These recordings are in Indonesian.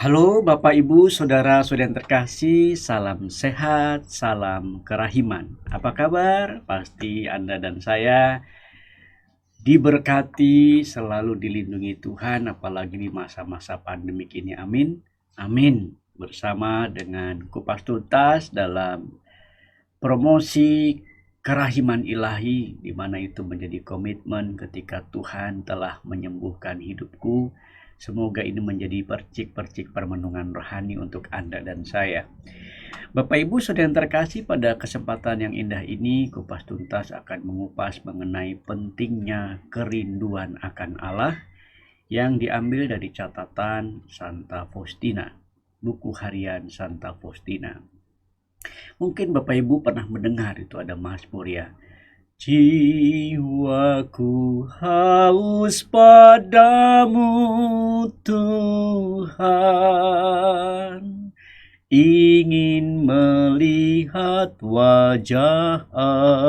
Halo Bapak Ibu, Saudara-saudara yang terkasih, salam sehat, salam kerahiman. Apa kabar? Pasti Anda dan saya diberkati, selalu dilindungi Tuhan, apalagi di masa-masa pandemik ini. Amin. Amin. Bersama dengan Kupas Tuntas dalam promosi kerahiman ilahi, di mana itu menjadi komitmen ketika Tuhan telah menyembuhkan hidupku. Semoga ini menjadi percik-percik permenungan rohani untuk Anda dan saya. Bapak Ibu Saudara yang terkasih, pada kesempatan yang indah ini Kupas Tuntas akan mengupas mengenai pentingnya kerinduan akan Allah yang diambil dari catatan Santa Faustina, buku harian Santa Faustina. Mungkin Bapak Ibu pernah mendengar itu ada mazmur ya. Jiwaku haus padamu Tuhan, ingin melihat wajah Allah.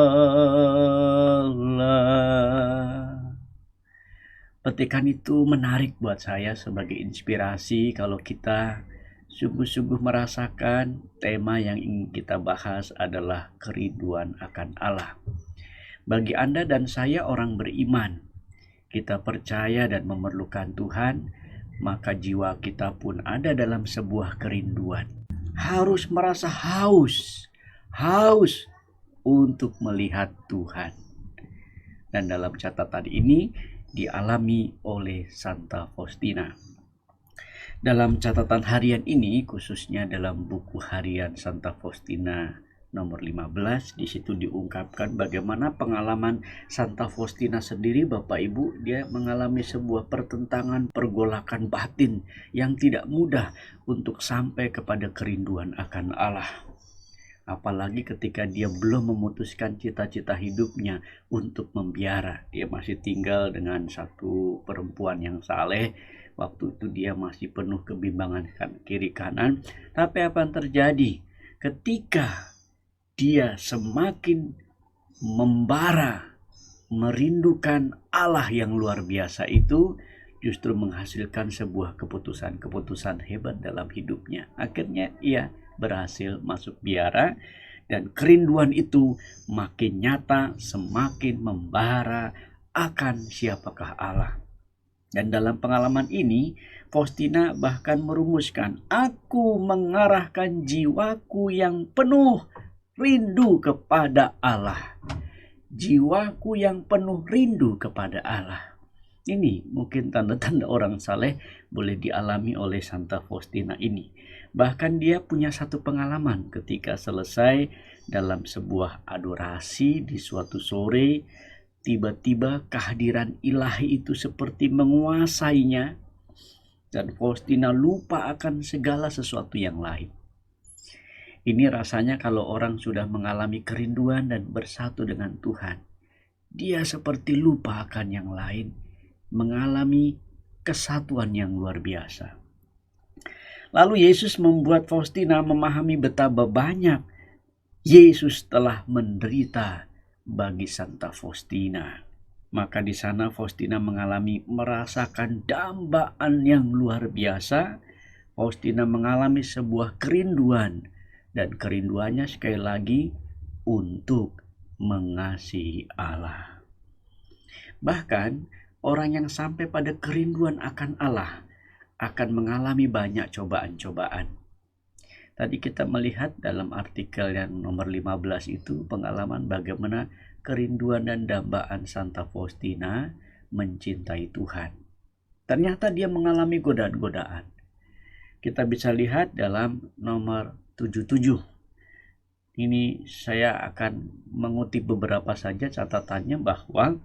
Petikan itu menarik buat saya sebagai inspirasi kalau kita sungguh-sungguh merasakan tema yang ingin kita bahas adalah kerinduan akan Allah. Bagi Anda dan saya orang beriman, kita percaya dan memerlukan Tuhan, maka jiwa kita pun ada dalam sebuah kerinduan. Harus merasa haus untuk melihat Tuhan. Dan dalam catatan ini dialami oleh Santa Faustina. Dalam catatan harian ini, khususnya dalam buku harian Santa Faustina nomor 15, di situ diungkapkan bagaimana pengalaman Santa Faustina sendiri. Bapak Ibu, dia mengalami sebuah pertentangan, pergolakan batin yang tidak mudah untuk sampai kepada kerinduan akan Allah. Apalagi ketika dia belum memutuskan cita-cita hidupnya untuk membiara. Dia masih tinggal dengan satu perempuan yang saleh. Waktu itu dia masih penuh kebimbangan kiri kanan. Tapi apa yang terjadi? Ketika dia semakin membara, merindukan Allah yang luar biasa itu, justru menghasilkan sebuah keputusan-keputusan hebat dalam hidupnya. Akhirnya ia berhasil masuk biara, dan kerinduan itu makin nyata, semakin membara akan siapakah Allah. Dan dalam pengalaman ini, Faustina bahkan merumuskan, aku mengarahkan jiwaku yang penuh rindu kepada Allah. Jiwaku yang penuh rindu kepada Allah. Ini mungkin tanda-tanda orang saleh boleh dialami oleh Santa Faustina ini. Bahkan dia punya satu pengalaman ketika selesai dalam sebuah adorasi di suatu sore, tiba-tiba kehadiran ilahi itu seperti menguasainya, dan Faustina lupa akan segala sesuatu yang lain. Ini rasanya kalau orang sudah mengalami kerinduan dan bersatu dengan Tuhan, dia seperti lupa akan yang lain, mengalami kesatuan yang luar biasa. Lalu Yesus membuat Faustina memahami betapa banyak Yesus telah menderita bagi Santa Faustina. Maka di sana Faustina merasakan dambaan yang luar biasa. Faustina mengalami sebuah kerinduan, dan kerinduannya sekali lagi untuk mengasihi Allah. Bahkan orang yang sampai pada kerinduan akan Allah akan mengalami banyak cobaan-cobaan. Tadi kita melihat dalam artikel yang nomor 15 itu pengalaman bagaimana kerinduan dan dambaan Santa Faustina mencintai Tuhan. Ternyata dia mengalami godaan-godaan. Kita bisa lihat dalam nomor 77. Ini saya akan mengutip beberapa saja catatannya, bahwa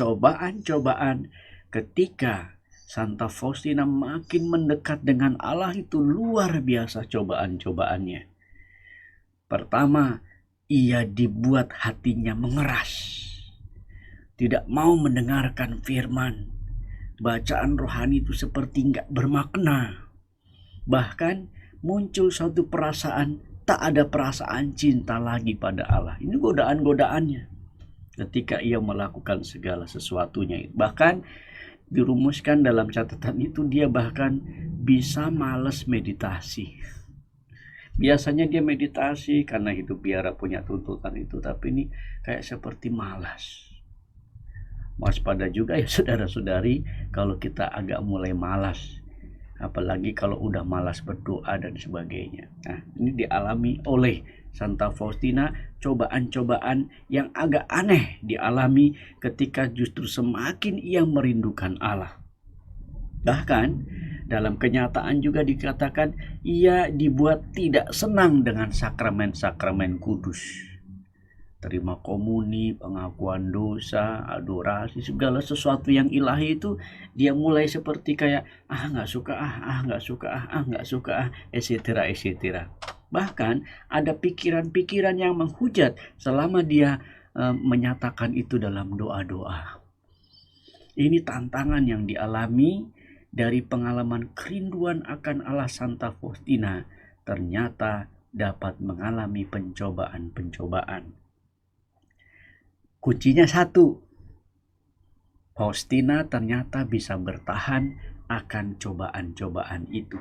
cobaan-cobaan ketika Santa Faustina makin mendekat dengan Allah itu luar biasa cobaan-cobaannya. Pertama, ia dibuat hatinya mengeras, tidak mau mendengarkan firman. Bacaan rohani itu seperti enggak bermakna. Bahkan muncul suatu perasaan, tak ada perasaan cinta lagi pada Allah. Ini godaan-godaannya ketika ia melakukan segala sesuatunya. Bahkan dirumuskan dalam catatan itu, dia bahkan bisa males meditasi. Biasanya dia meditasi karena hidup biara punya tuntutan itu, tapi ini kayak seperti malas. Waspada juga ya saudara-saudari kalau kita agak mulai malas. Apalagi kalau udah malas berdoa dan sebagainya. Nah, ini dialami oleh Santa Faustina, cobaan-cobaan yang agak aneh dialami ketika justru semakin ia merindukan Allah. Bahkan dalam kenyataan juga dikatakan ia dibuat tidak senang dengan sakramen-sakramen kudus. Terima komuni, pengakuan dosa, adorasi, segala sesuatu yang ilahi itu dia mulai seperti kayak nggak suka nggak suka nggak suka etc. Bahkan ada pikiran-pikiran yang menghujat selama dia menyatakan itu dalam doa-doa. Ini tantangan yang dialami dari pengalaman kerinduan akan Allah. Santa Faustina ternyata dapat mengalami pencobaan-pencobaan. Kuncinya satu, Faustina ternyata bisa bertahan akan cobaan-cobaan itu.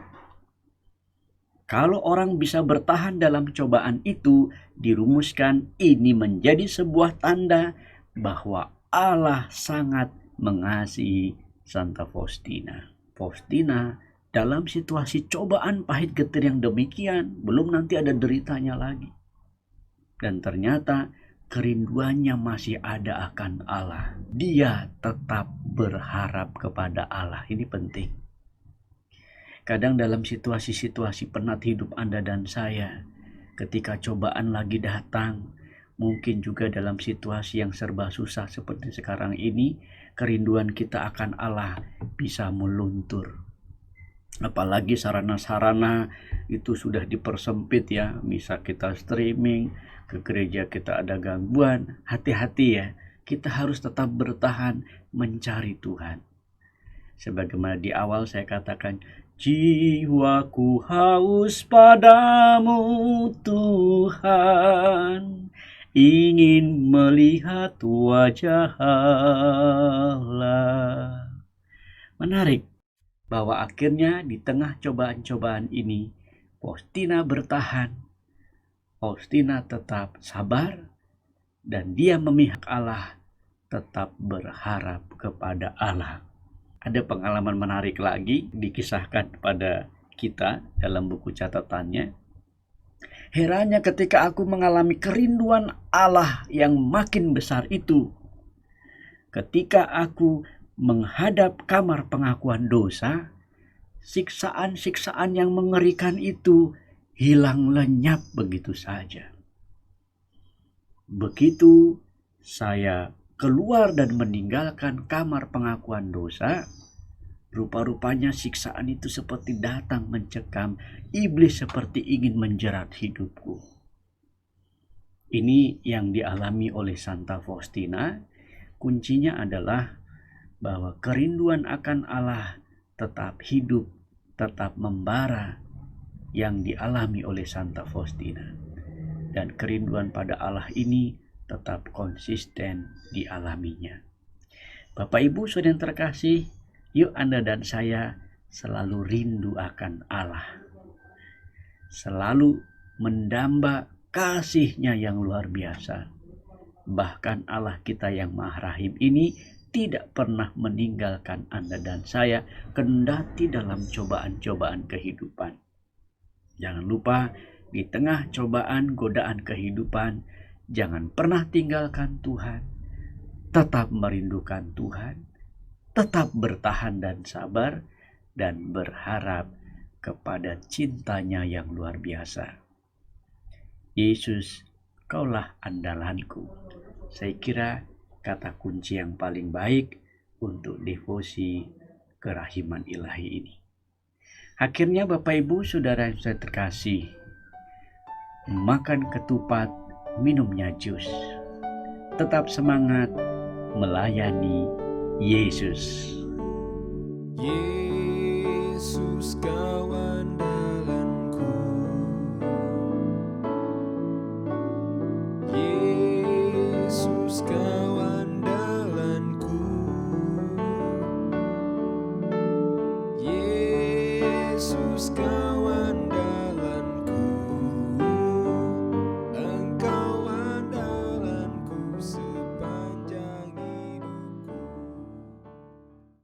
Kalau orang bisa bertahan dalam cobaan itu, dirumuskan ini menjadi sebuah tanda bahwa Allah sangat mengasihi Santa Faustina. Faustina dalam situasi cobaan pahit getir yang demikian, belum nanti ada deritanya lagi. Dan ternyata kerinduannya masih ada akan Allah. Dia tetap berharap kepada Allah. Ini penting. Kadang dalam situasi-situasi penat hidup Anda dan saya, ketika cobaan lagi datang, mungkin juga dalam situasi yang serba susah seperti sekarang ini, kerinduan kita akan Allah bisa meluntur. Apalagi sarana-sarana itu sudah dipersempit ya, misal kita streaming, ke gereja kita ada gangguan, hati-hati ya, kita harus tetap bertahan mencari Tuhan. Sebagaimana di awal saya katakan, jiwaku haus padamu Tuhan, ingin melihat wajah Allah. Menarik bahwa akhirnya di tengah cobaan-cobaan ini, Faustina bertahan. Faustina tetap sabar dan dia memihak Allah, tetap berharap kepada Allah. Ada pengalaman menarik lagi dikisahkan pada kita dalam buku catatannya. Heranya ketika aku mengalami kerinduan Allah yang makin besar itu, ketika aku menghadap kamar pengakuan dosa, siksaan-siksaan yang mengerikan itu hilang lenyap begitu saja. Begitu saya keluar dan meninggalkan kamar pengakuan dosa, rupa-rupanya siksaan itu seperti datang mencekam. Iblis seperti ingin menjerat hidupku. Ini yang dialami oleh Santa Faustina. Kuncinya adalah bahwa kerinduan akan Allah tetap hidup, tetap membara yang dialami oleh Santa Faustina. Dan kerinduan pada Allah ini tetap konsisten dialaminya. Bapak Ibu saudara yang terkasih, yuk Anda dan saya selalu rindu akan Allah. Selalu mendamba kasih-Nya yang luar biasa. Bahkan Allah kita yang Maha Rahim ini tidak pernah meninggalkan Anda dan saya kendati dalam cobaan-cobaan kehidupan. Jangan lupa di tengah cobaan godaan kehidupan, jangan pernah tinggalkan Tuhan. Tetap merindukan Tuhan, tetap bertahan dan sabar, dan berharap kepada cintanya yang luar biasa. Yesus, Kaulah andalanku. Saya kira kata kunci yang paling baik untuk devosi kerahiman ilahi ini. Akhirnya Bapak Ibu Saudara yang saya terkasih, makan ketupat, minumnya jus. Tetap semangat melayani Yesus. Yesus kau andalanku, Yesus kau